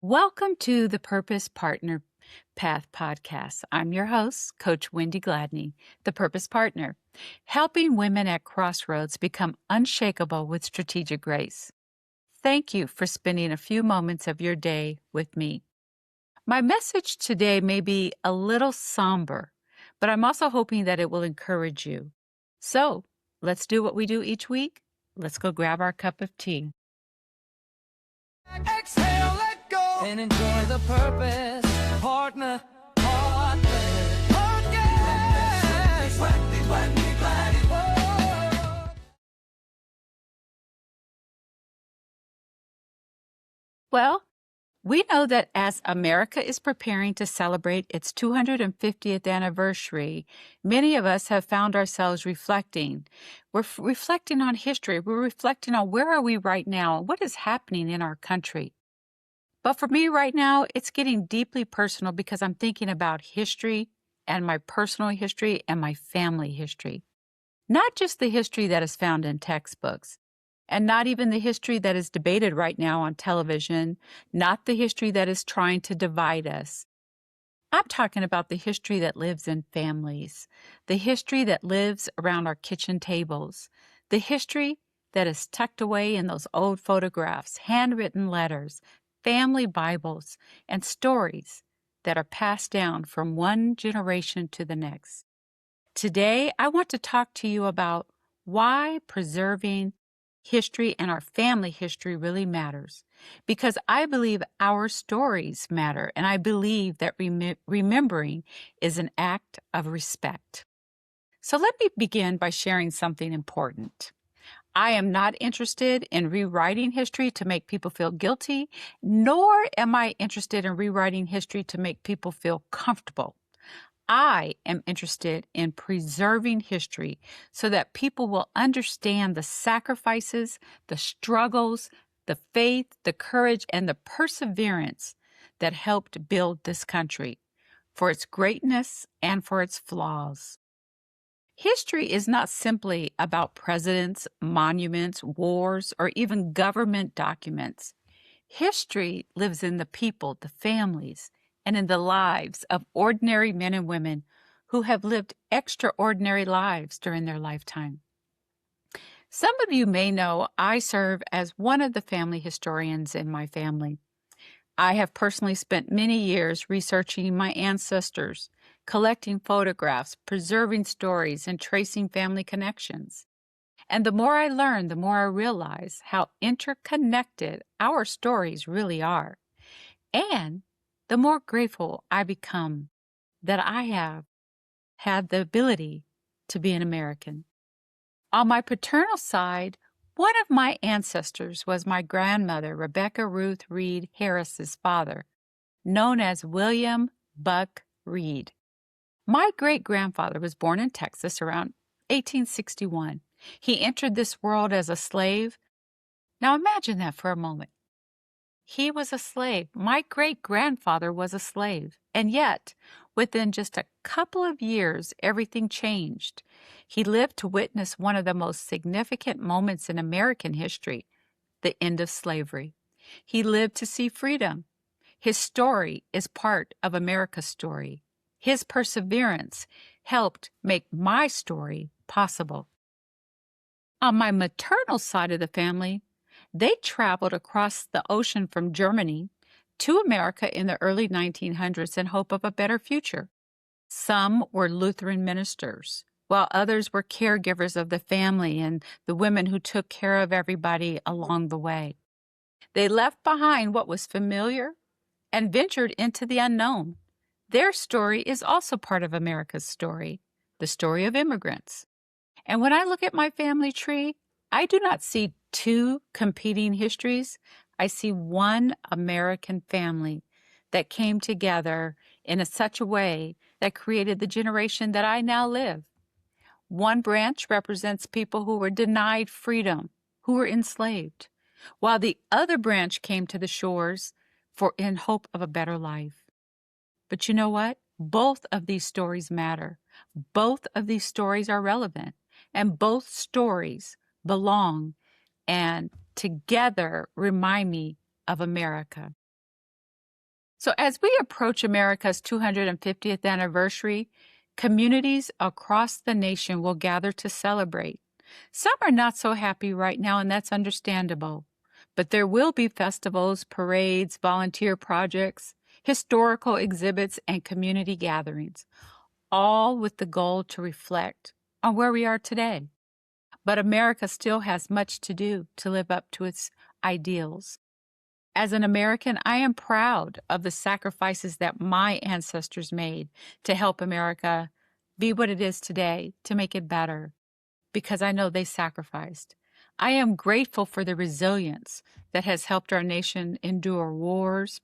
Welcome to the Purpose Partner Path podcast. I'm your host, Coach Wendy Gladney, the Purpose Partner, helping women at crossroads become unshakable with strategic grace. Thank you for spending a few moments of your day with me. My message today may be a little somber, but I'm also hoping that it will encourage you. So let's do what we do each week. Let's go grab our cup of tea. Exhale, let go, and enjoy the purpose. Partner, podcast. Wendy Gladney. Well, we know that as America is preparing to celebrate its 250th anniversary, many of us have found ourselves reflecting. We're reflecting on history. We're reflecting on where are we right now? What is happening in our country? But for me right now, it's getting deeply personal because I'm thinking about history and my personal history and my family history. Not just the history that is found in textbooks, and not even the history that is debated right now on television, not the history that is trying to divide us. I'm talking about the history that lives in families, the history that lives around our kitchen tables, the history that is tucked away in those old photographs, handwritten letters, family Bibles, and stories that are passed down from one generation to the next. Today, I want to talk to you about why preserving history and our family history really matters. Because I believe our stories matter, and I believe that remembering is an act of respect. So let me begin by sharing something important. I am not interested in rewriting history to make people feel guilty, nor am I interested in rewriting history to make people feel comfortable. I am interested in preserving history so that people will understand the sacrifices, the struggles, the faith, the courage, and the perseverance that helped build this country, for its greatness and for its flaws. History is not simply about presidents, monuments, wars, or even government documents. History lives in the people, the families, and in the lives of ordinary men and women who have lived extraordinary lives during their lifetime. Some of you may know I serve as one of the family historians in my family. I have personally spent many years researching my ancestors, collecting photographs, preserving stories, and tracing family connections. And the more I learn, the more I realize how interconnected our stories really are. And the more grateful I become that I have had the ability to be an American. On my paternal side, one of my ancestors was my grandmother, Rebecca Ruth Reed Harris's father, known as William Buck Reed. My great-grandfather was born in Texas around 1861. He entered this world as a slave. Now imagine that for a moment. He was a slave. My great-grandfather was a slave. And yet, within just a couple of years, everything changed. He lived to witness one of the most significant moments in American history, the end of slavery. He lived to see freedom. His story is part of America's story. His perseverance helped make my story possible. On my maternal side of the family, they traveled across the ocean from Germany to America in the early 1900s in hope of a better future. Some were Lutheran ministers, while others were caregivers of the family and the women who took care of everybody along the way. They left behind what was familiar and ventured into the unknown. Their story is also part of America's story, the story of immigrants. And when I look at my family tree, I do not see two competing histories. I see one American family that came together in such a way that created the generation that I now live. One branch represents people who were denied freedom, who were enslaved, while the other branch came to the shores in hope of a better life. But you know what? Both of these stories matter. Both of these stories are relevant, and both stories belong and together remind me of America. So, as we approach America's 250th anniversary, communities across the nation will gather to celebrate. Some are not so happy right now, and that's understandable. But there will be festivals, parades, volunteer projects, historical exhibits, and community gatherings, all with the goal to reflect on where we are today. But America still has much to do to live up to its ideals. As an American, I am proud of the sacrifices that my ancestors made to help America be what it is today, to make it better, because I know they sacrificed. I am grateful for the resilience that has helped our nation endure wars,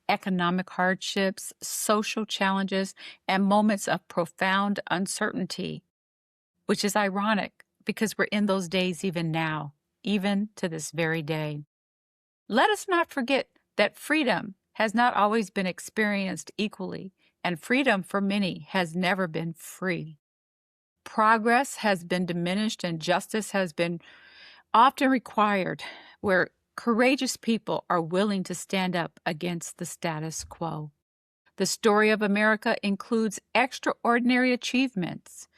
economic hardships, social challenges, and moments of profound uncertainty, which is ironic because we're in those days even now, even to this very day. Let us not forget that freedom has not always been experienced equally, and freedom for many has never been free. Progress has been diminished, and justice has been often required, where courageous people are willing to stand up against the status quo. The story of America includes extraordinary achievements.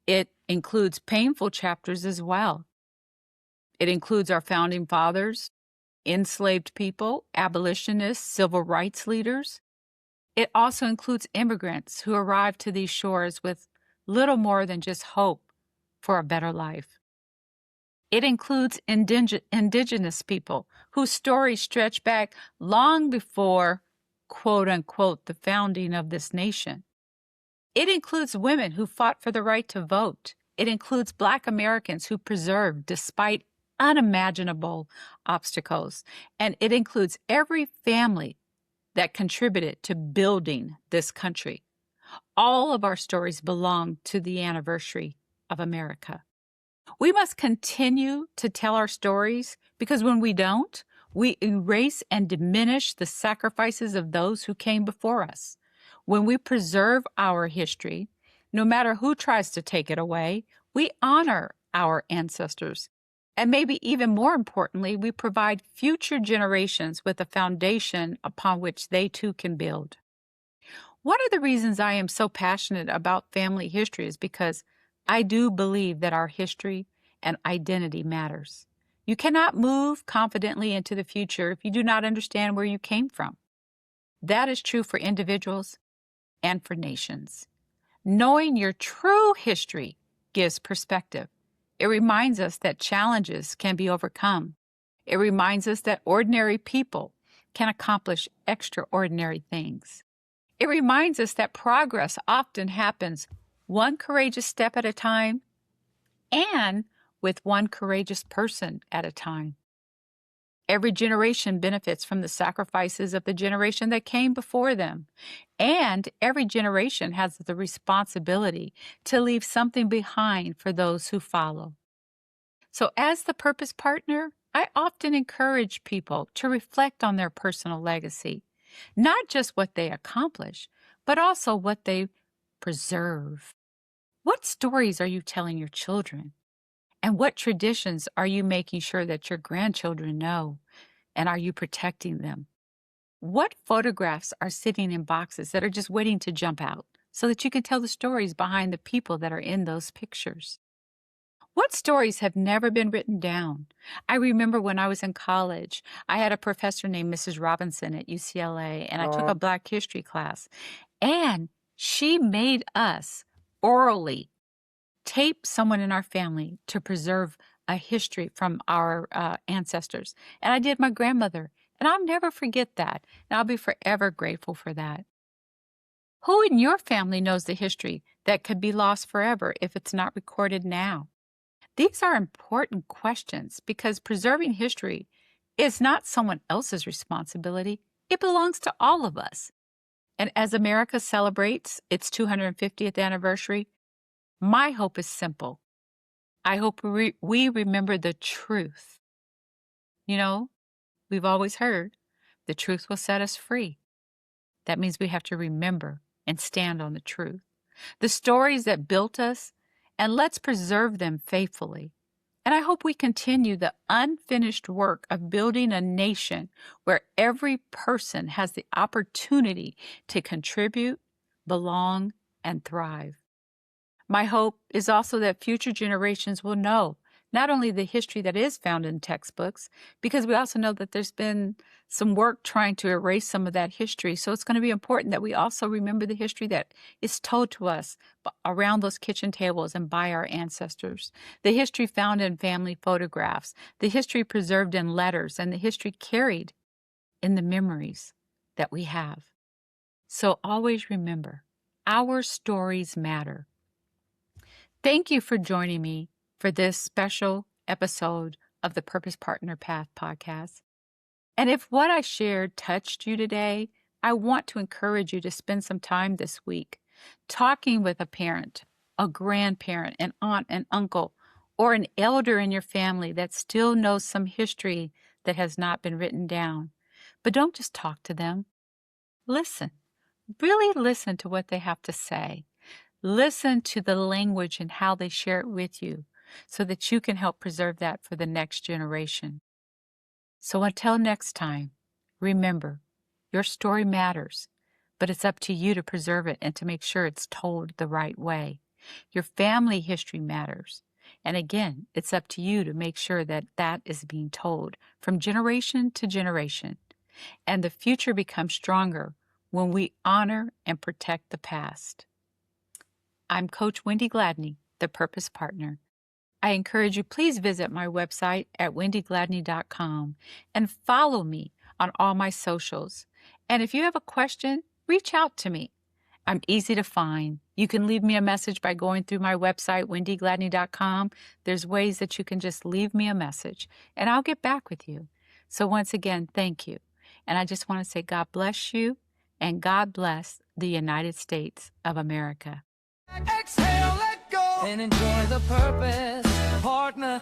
It includes painful chapters as well. It includes our founding fathers, enslaved people, abolitionists, civil rights leaders. It also includes immigrants who arrived to these shores with little more than just hope for a better life. It includes indigenous people whose stories stretch back long before, quote unquote, the founding of this nation. It includes women who fought for the right to vote. It includes Black Americans who preserved despite unimaginable obstacles. And it includes every family that contributed to building this country. All of our stories belong to the anniversary of America. We must continue to tell our stories because when we don't, we erase and diminish the sacrifices of those who came before us. When we preserve our history, no matter who tries to take it away, we honor our ancestors. And maybe even more importantly, we provide future generations with a foundation upon which they too can build. One of the reasons I am so passionate about family history is because I do believe that our history and identity matters. You cannot move confidently into the future if you do not understand where you came from. That is true for individuals and for nations. Knowing your true history gives perspective. It reminds us that challenges can be overcome. It reminds us that ordinary people can accomplish extraordinary things. It reminds us that progress often happens one courageous step at a time and with one courageous person at a time. Every generation benefits from the sacrifices of the generation that came before them, and every generation has the responsibility to leave something behind for those who follow. So, as the purpose partner, I often encourage people to reflect on their personal legacy, not just what they accomplish, but also what they preserve. What stories are you telling your children? And what traditions are you making sure that your grandchildren know? And are you protecting them? What photographs are sitting in boxes that are just waiting to jump out so that you can tell the stories behind the people that are in those pictures? What stories have never been written down? I remember when I was in college, I had a professor named Mrs. Robinson at UCLA, and I took a Black history class. And she made us orally tape someone in our family to preserve a history from our ancestors. And I did my grandmother, and I'll never forget that. And I'll be forever grateful for that. Who in your family knows the history that could be lost forever if it's not recorded now? These are important questions because preserving history is not someone else's responsibility. It belongs to all of us. And as America celebrates its 250th anniversary, my hope is simple. I hope we remember the truth. You know, we've always heard the truth will set us free. That means we have to remember and stand on the truth. The stories that built us, and let's preserve them faithfully. And I hope we continue the unfinished work of building a nation where every person has the opportunity to contribute, belong, and thrive. My hope is also that future generations will know not only the history that is found in textbooks, because we also know that there's been some work trying to erase some of that history. So it's going to be important that we also remember the history that is told to us around those kitchen tables and by our ancestors, the history found in family photographs, the history preserved in letters, and the history carried in the memories that we have. So always remember, our stories matter. Thank you for joining me for this special episode of the Purpose Partner Path podcast. And if what I shared touched you today, I want to encourage you to spend some time this week talking with a parent, a grandparent, an aunt, an uncle, or an elder in your family that still knows some history that has not been written down. But don't just talk to them. Listen. Really listen to what they have to say. Listen to the language and how they share it with you so that you can help preserve that for the next generation. So until next time, remember, your story matters, but it's up to you to preserve it and to make sure it's told the right way. Your family history matters. And again, it's up to you to make sure that that is being told from generation to generation. And the future becomes stronger when we honor and protect the past. I'm Coach Wendy Gladney, the Purpose Partner. I encourage you, please visit my website at wendygladney.com and follow me on all my socials. And if you have a question, reach out to me. I'm easy to find. You can leave me a message by going through my website, wendygladney.com. There's ways that you can just leave me a message, and I'll get back with you. So once again, thank you. And I just want to say God bless you, and God bless the United States of America. Exhale, let go, and enjoy the purpose, partner.